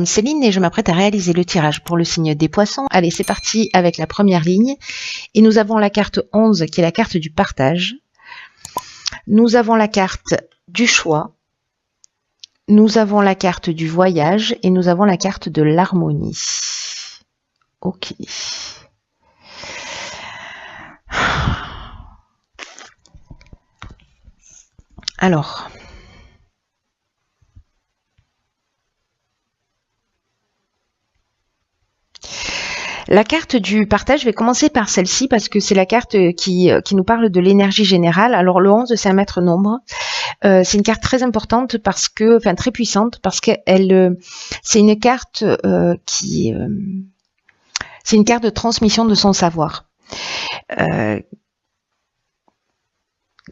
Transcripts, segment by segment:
Céline et je m'apprête à réaliser le tirage pour le signe des poissons. Allez, c'est parti avec la première ligne. Et nous avons la carte 11 qui est la carte du partage. Nous avons la carte du choix. Nous avons la carte du voyage et nous avons la carte de l'harmonie. Ok. Alors... La carte du partage, je vais commencer par celle-ci parce que c'est la carte qui nous parle de l'énergie générale. Alors le 11, c'est un maître nombre. C'est une carte très importante parce que, enfin très puissante parce qu'elle, c'est une carte c'est une carte de transmission de son savoir.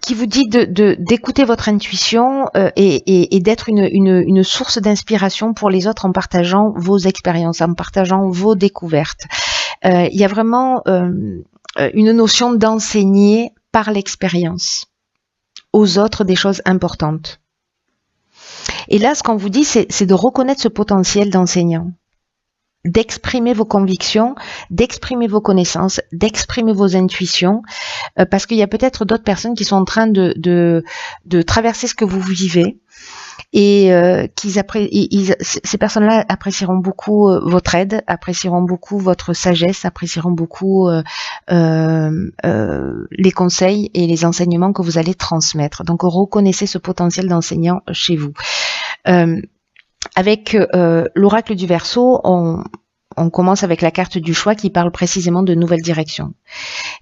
Qui vous dit d'écouter votre intuition et d'être une source d'inspiration pour les autres en partageant vos expériences, en partageant vos découvertes. Il y a vraiment une notion d'enseigner par l'expérience aux autres des choses importantes. Et là, ce qu'on vous dit, c'est de reconnaître ce potentiel d'enseignant, d'exprimer vos convictions, d'exprimer vos connaissances, d'exprimer vos intuitions, parce qu'il y a peut-être d'autres personnes qui sont en train de traverser ce que vous vivez et ces personnes-là apprécieront beaucoup votre aide, apprécieront beaucoup votre sagesse, apprécieront beaucoup les conseils et les enseignements que vous allez transmettre. Donc reconnaissez ce potentiel d'enseignant chez vous. Avec l'oracle du Verseau, on commence avec la carte du choix qui parle précisément de nouvelles directions,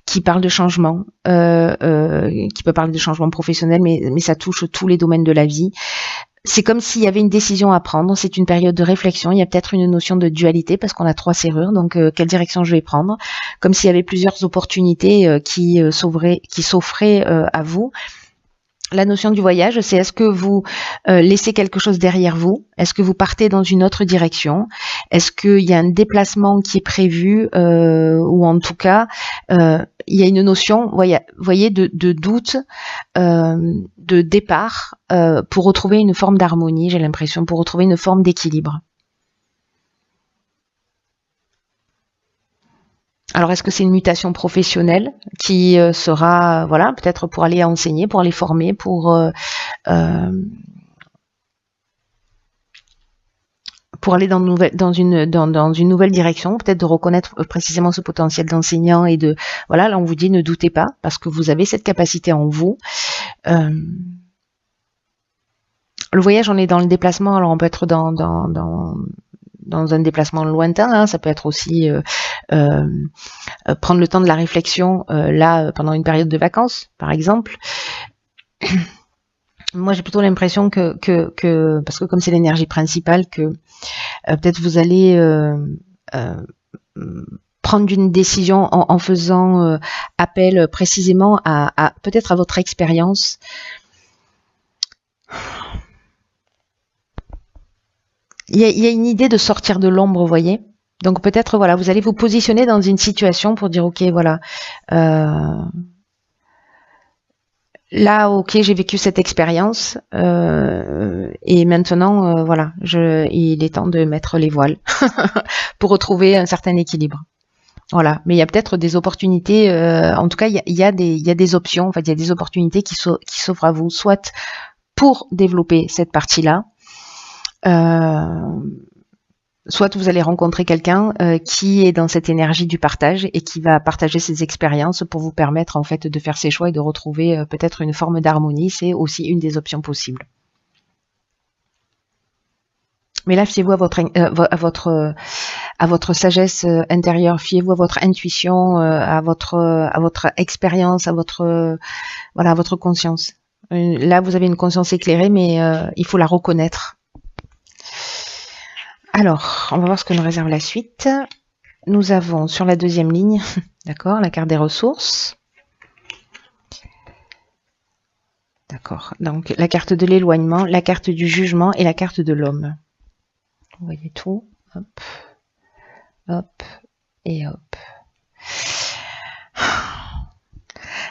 qui parle de changement, qui peut parler de changement professionnel, mais ça touche tous les domaines de la vie. C'est comme s'il y avait une décision à prendre, c'est une période de réflexion, il y a peut-être une notion de dualité parce qu'on a 3 serrures, donc quelle direction je vais prendre, comme s'il y avait plusieurs opportunités qui s'offraient à vous. La notion du voyage, c'est est-ce que vous laissez quelque chose derrière vous? Est-ce que vous partez dans une autre direction? Est-ce qu'il y a un déplacement qui est prévu ou en tout cas, il y a une notion, voyez, de doute, de départ pour retrouver une forme d'harmonie, j'ai l'impression, pour retrouver une forme d'équilibre. Alors, est-ce que c'est une mutation professionnelle qui sera, voilà, peut-être pour aller enseigner, pour aller former, pour aller dans une nouvelle direction, peut-être de reconnaître précisément ce potentiel d'enseignant et de, voilà, là on vous dit ne doutez pas parce que vous avez cette capacité en vous. Le voyage, on est dans le déplacement, alors on peut être dans un déplacement lointain, hein, ça peut être aussi prendre le temps de la réflexion là pendant une période de vacances, par exemple. Moi, j'ai plutôt l'impression que parce que comme c'est l'énergie principale, que peut-être vous allez prendre une décision en faisant appel précisément à peut-être à votre expérience. Il y a une idée de sortir de l'ombre, vous voyez. Donc peut-être, voilà, vous allez vous positionner dans une situation pour dire, ok, voilà, là, ok, j'ai vécu cette expérience et maintenant, voilà, il est temps de mettre les voiles pour retrouver un certain équilibre. Voilà, mais il y a peut-être des opportunités, en tout cas, il y a des options, en fait, il y a des opportunités qui s'offrent à vous, soit pour développer cette partie-là, soit vous allez rencontrer quelqu'un qui est dans cette énergie du partage et qui va partager ses expériences pour vous permettre en fait de faire ses choix et de retrouver peut-être une forme d'harmonie. C'est aussi une des options possibles. Mais là, fiez-vous à votre sagesse intérieure, fiez-vous à votre intuition, à votre expérience, à votre conscience. Là, vous avez une conscience éclairée, mais il faut la reconnaître. Alors, on va voir ce que nous réserve la suite. Nous avons sur la deuxième ligne, d'accord, la carte des ressources. D'accord, donc la carte de l'éloignement, la carte du jugement et la carte de l'homme. Vous voyez tout, hop, hop et hop.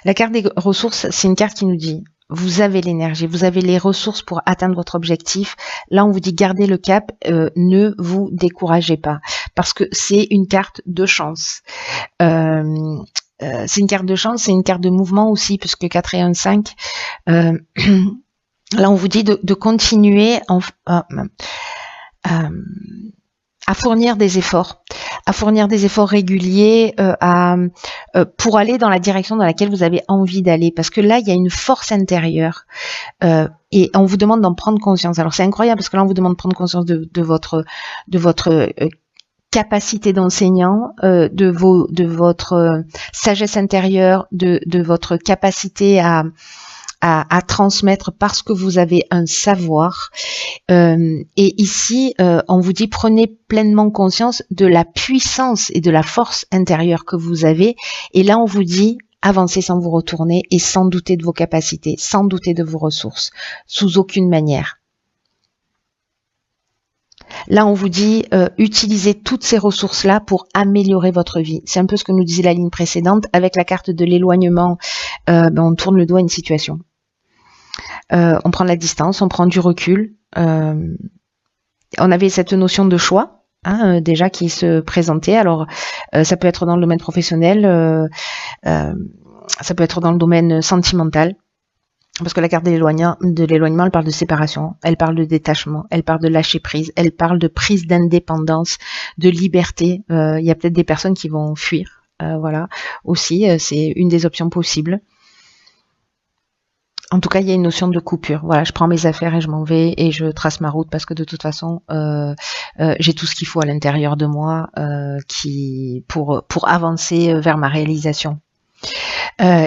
La carte des ressources, c'est une carte qui nous dit vous avez l'énergie, vous avez les ressources pour atteindre votre objectif. Là, on vous dit gardez le cap, ne vous découragez pas, parce que c'est une carte de chance. C'est une carte de chance, c'est une carte de mouvement aussi, puisque 4 et 1, 5. Là, on vous dit de continuer à fournir des efforts, réguliers pour aller dans la direction dans laquelle vous avez envie d'aller, parce que là il y a une force intérieure et on vous demande d'en prendre conscience. Alors c'est incroyable parce que là on vous demande de prendre conscience de votre capacité d'enseignant, de votre sagesse intérieure, de votre capacité à transmettre parce que vous avez un savoir. Et ici, on vous dit prenez pleinement conscience de la puissance et de la force intérieure que vous avez. Et là, on vous dit avancez sans vous retourner et sans douter de vos capacités, sans douter de vos ressources, sous aucune manière. Là, on vous dit utilisez toutes ces ressources-là pour améliorer votre vie. C'est un peu ce que nous disait la ligne précédente. Avec la carte de l'éloignement, on tourne le dos à une situation. On prend la distance, on prend du recul. On avait cette notion de choix déjà qui se présentait. Alors, ça peut être dans le domaine professionnel, ça peut être dans le domaine sentimental. Parce que la carte de l'éloignement, elle parle de séparation, elle parle de détachement, elle parle de lâcher prise, elle parle de prise d'indépendance, de liberté. Il y a peut-être des personnes qui vont fuir, voilà. Aussi, c'est une des options possibles. En tout cas, il y a une notion de coupure. Voilà, je prends mes affaires et je m'en vais et je trace ma route parce que de toute façon, j'ai tout ce qu'il faut à l'intérieur de moi pour avancer vers ma réalisation.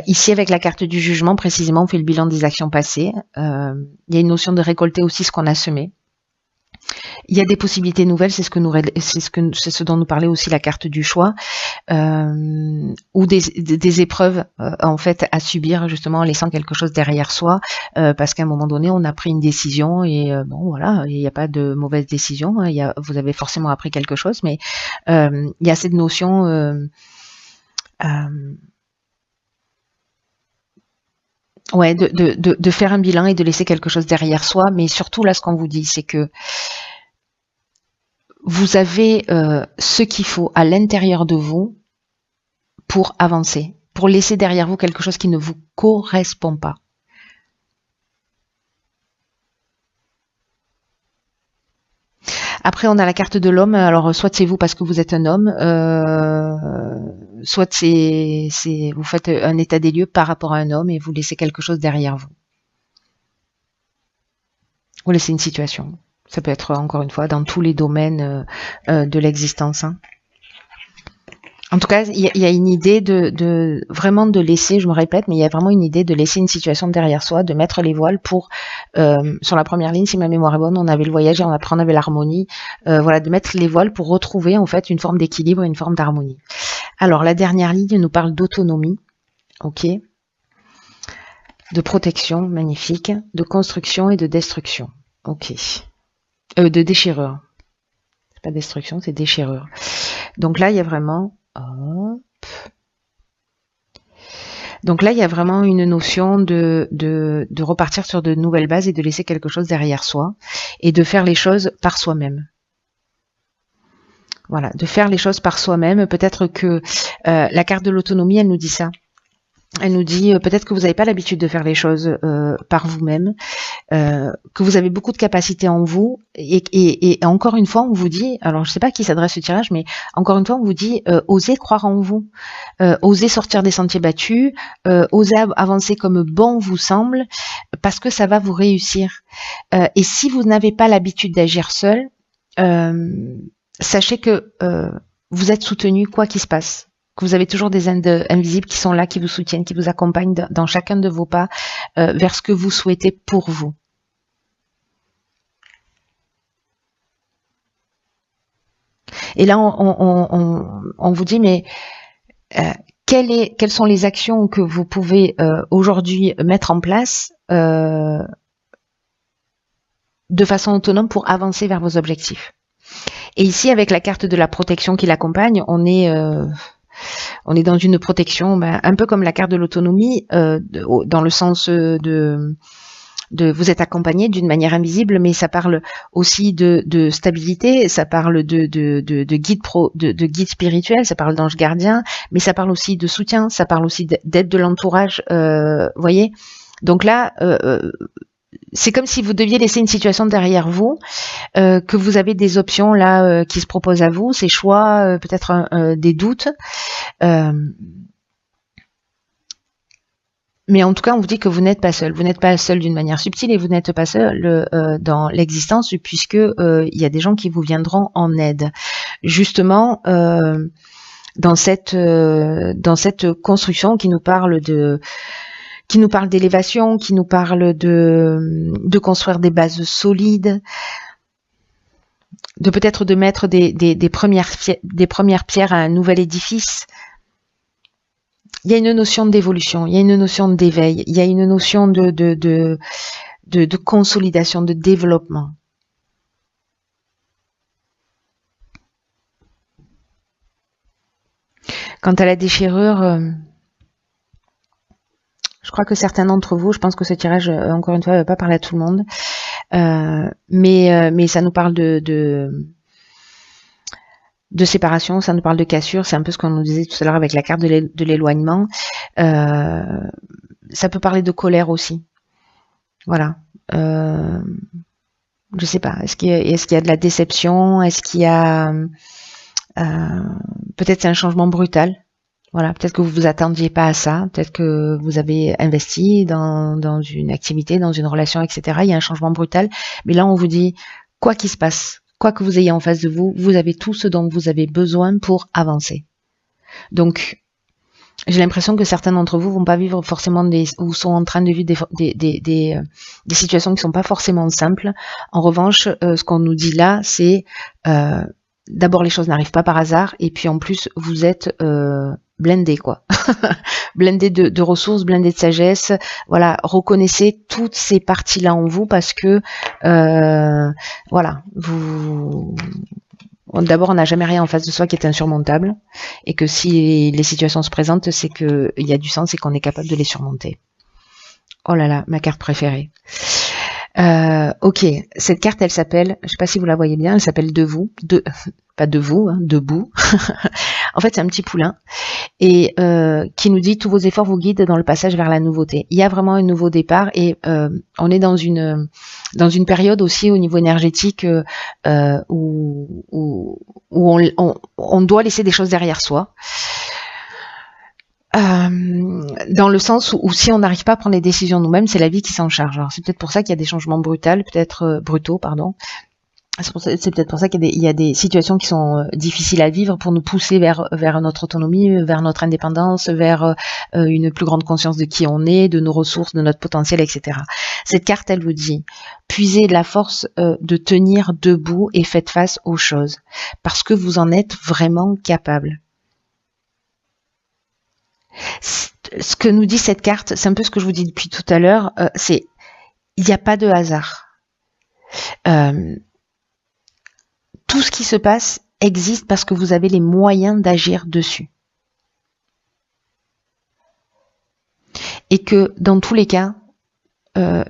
Ici, avec la carte du jugement, précisément, on fait le bilan des actions passées. Il y a une notion de récolter aussi ce qu'on a semé. Il y a des possibilités nouvelles, c'est ce dont nous parlait aussi la carte du choix, ou des épreuves en fait à subir justement en laissant quelque chose derrière soi, parce qu'à un moment donné, on a pris une décision et bon voilà, il n'y a pas de mauvaise décision. Vous avez forcément appris quelque chose, mais il y a cette notion ouais, de faire un bilan et de laisser quelque chose derrière soi, mais surtout là, ce qu'on vous dit, c'est que vous avez ce qu'il faut à l'intérieur de vous pour avancer, pour laisser derrière vous quelque chose qui ne vous correspond pas. Après, on a la carte de l'homme. Alors, soit c'est vous parce que vous êtes un homme, soit vous faites un état des lieux par rapport à un homme et vous laissez quelque chose derrière vous. Vous laissez une situation. Ça peut être, encore une fois, dans tous les domaines de l'existence. En tout cas, il y a une idée vraiment de laisser, je me répète, mais il y a vraiment une idée de laisser une situation derrière soi, de mettre les voiles pour, sur la première ligne, si ma mémoire est bonne, on avait le voyage et après on avait l'harmonie, voilà, de mettre les voiles pour retrouver en fait une forme d'équilibre et une forme d'harmonie. Alors, la dernière ligne nous parle d'autonomie, ok, de protection, magnifique, de construction et de destruction, ok, de déchirure. C'est pas destruction, c'est déchirure. Donc là, il y a vraiment hop. Donc là, il y a vraiment une notion de repartir sur de nouvelles bases et de laisser quelque chose derrière soi et de faire les choses par soi-même. Voilà, de faire les choses par soi-même. Peut-être que la carte de l'autonomie, elle nous dit ça. Elle nous dit peut-être que vous n'avez pas l'habitude de faire les choses par vous-même, que vous avez beaucoup de capacités en vous, et encore une fois, on vous dit, alors je ne sais pas à qui s'adresse ce tirage, mais encore une fois, on vous dit osez croire en vous, osez sortir des sentiers battus, osez avancer comme bon vous semble, parce que ça va vous réussir. Et si vous n'avez pas l'habitude d'agir seul, sachez que vous êtes soutenu quoi qu'il se passe. Que vous avez toujours des aides invisibles qui sont là, qui vous soutiennent, qui vous accompagnent dans chacun de vos pas vers ce que vous souhaitez pour vous. Et là, on vous dit, mais quelles sont les actions que vous pouvez aujourd'hui mettre en place de façon autonome pour avancer vers vos objectifs. Et ici, avec la carte de la protection qui l'accompagne, on est on est dans une protection, un peu comme la carte de l'autonomie, dans le sens de vous êtes accompagné d'une manière invisible, mais ça parle aussi de stabilité, ça parle de guide spirituel, ça parle d'ange gardien, mais ça parle aussi de soutien, ça parle aussi d'aide de l'entourage, voyez. Donc là, c'est comme si vous deviez laisser une situation derrière vous, que vous avez des options là qui se proposent à vous, ces choix, peut-être des doutes. Mais en tout cas, on vous dit que vous n'êtes pas seul. Vous n'êtes pas seul d'une manière subtile et vous n'êtes pas seul dans l'existence, puisque il y a des gens qui vous viendront en aide. Justement, dans cette construction qui nous parle d'élévation, qui nous parle de construire des bases solides, de peut-être de mettre des premières pierres à un nouvel édifice. Il y a une notion d'évolution, il y a une notion d'éveil, il y a une notion de consolidation, de développement. Quant à la déchirure, je crois que certains d'entre vous, je pense que ce tirage, encore une fois, ne va pas parler à tout le monde, mais ça nous parle de séparation, ça nous parle de cassure, c'est un peu ce qu'on nous disait tout à l'heure avec la carte de l'éloignement. Ça peut parler de colère aussi. Voilà. Je sais pas. Est-ce qu'il y a de la déception? Est-ce qu'il y a peut-être c'est un changement brutal. Voilà. Peut-être que vous vous attendiez pas à ça. Peut-être que vous avez investi dans une activité, dans une relation, etc. Il y a un changement brutal. Mais là, on vous dit quoi qu'il se passe, quoi que vous ayez en face de vous, vous avez tout ce dont vous avez besoin pour avancer. Donc, j'ai l'impression que certains d'entre vous vont pas vivre forcément ou sont en train de vivre des situations qui sont pas forcément simples. En revanche, ce qu'on nous dit là, c'est d'abord les choses n'arrivent pas par hasard, et puis en plus vous êtes blindé quoi, blindé de ressources, blindé de sagesse. Voilà, reconnaissez toutes ces parties-là en vous parce que voilà, d'abord, on n'a jamais rien en face de soi qui est insurmontable, et que si les situations se présentent, c'est qu'il y a du sens et qu'on est capable de les surmonter. Oh là là, ma carte préférée. Ok, cette carte, elle s'appelle, je sais pas si vous la voyez bien, elle s'appelle pas de vous, hein, debout. En fait, c'est un petit poulain et qui nous dit tous vos efforts vous guident dans le passage vers la nouveauté. Il y a vraiment un nouveau départ et on est dans une période aussi au niveau énergétique où on doit laisser des choses derrière soi. Dans le sens où si on n'arrive pas à prendre les décisions nous-mêmes, c'est la vie qui s'en charge. Alors c'est peut-être pour ça qu'il y a des changements brutaux, pardon. C'est peut-être pour ça qu'il y a des situations qui sont difficiles à vivre pour nous pousser vers notre autonomie, vers notre indépendance, vers une plus grande conscience de qui on est, de nos ressources, de notre potentiel, etc. Cette carte, elle vous dit, puisez de la force de tenir debout et faites face aux choses, parce que vous en êtes vraiment capable. Ce que nous dit cette carte, c'est un peu ce que je vous dis depuis tout à l'heure, c'est il n'y a pas de hasard. Tout ce qui se passe existe parce que vous avez les moyens d'agir dessus. Et que dans tous les cas,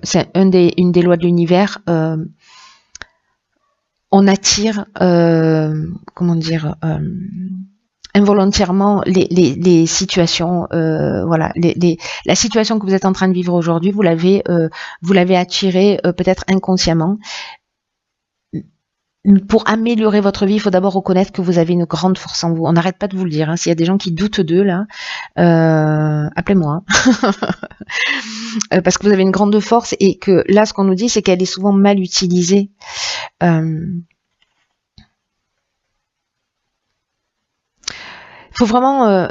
c'est une des lois de l'univers, on attire, involontairement les situations, voilà, la situation que vous êtes en train de vivre aujourd'hui, vous l'avez attirée peut-être inconsciemment. Pour améliorer votre vie, il faut d'abord reconnaître que vous avez une grande force en vous. On n'arrête pas de vous le dire. Hein. S'il y a des gens qui doutent d'eux là, appelez-moi. Parce que vous avez une grande force et que là, ce qu'on nous dit, c'est qu'elle est souvent mal utilisée. Faut vraiment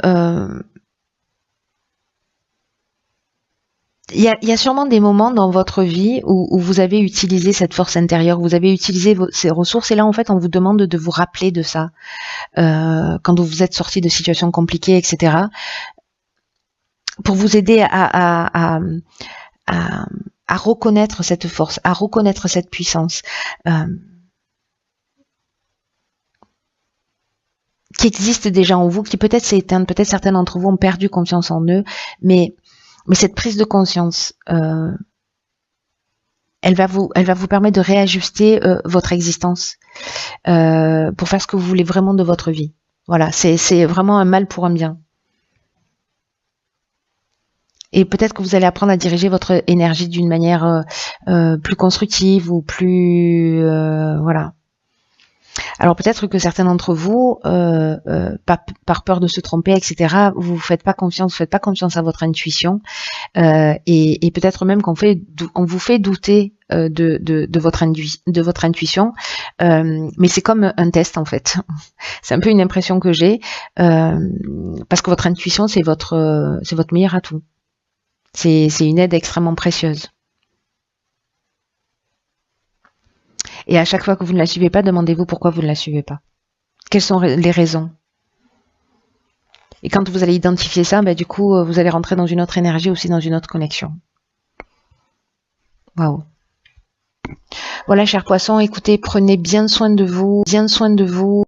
il y a sûrement des moments dans votre vie où vous avez utilisé cette force intérieure, vous avez utilisé ces ressources, et là en fait on vous demande de vous rappeler de ça quand vous êtes sorti de situations compliquées, etc. Pour vous aider à reconnaître cette force, à reconnaître cette qui existe déjà en vous, qui peut-être s'est éteinte, peut-être certains d'entre vous ont perdu confiance en eux, mais cette prise de conscience, elle va vous permettre de réajuster votre existence pour faire ce que vous voulez vraiment de votre vie. Voilà, c'est vraiment un mal pour un bien. Et peut-être que vous allez apprendre à diriger votre énergie d'une manière plus constructive ou plus voilà. Alors peut-être que certains d'entre vous, par peur de se tromper, etc., vous faites pas confiance à votre intuition, et peut-être même qu'on vous fait douter de votre intuition, mais c'est comme un test en fait. C'est un peu une impression que j'ai, parce que votre intuition c'est votre meilleur atout. C'est une aide extrêmement précieuse. Et à chaque fois que vous ne la suivez pas, demandez-vous pourquoi vous ne la suivez pas. Quelles sont les raisons? Et quand vous allez identifier ça, du coup, vous allez rentrer dans une autre énergie, aussi dans une autre connexion. Waouh. Voilà, chers poissons, écoutez, prenez bien soin de vous,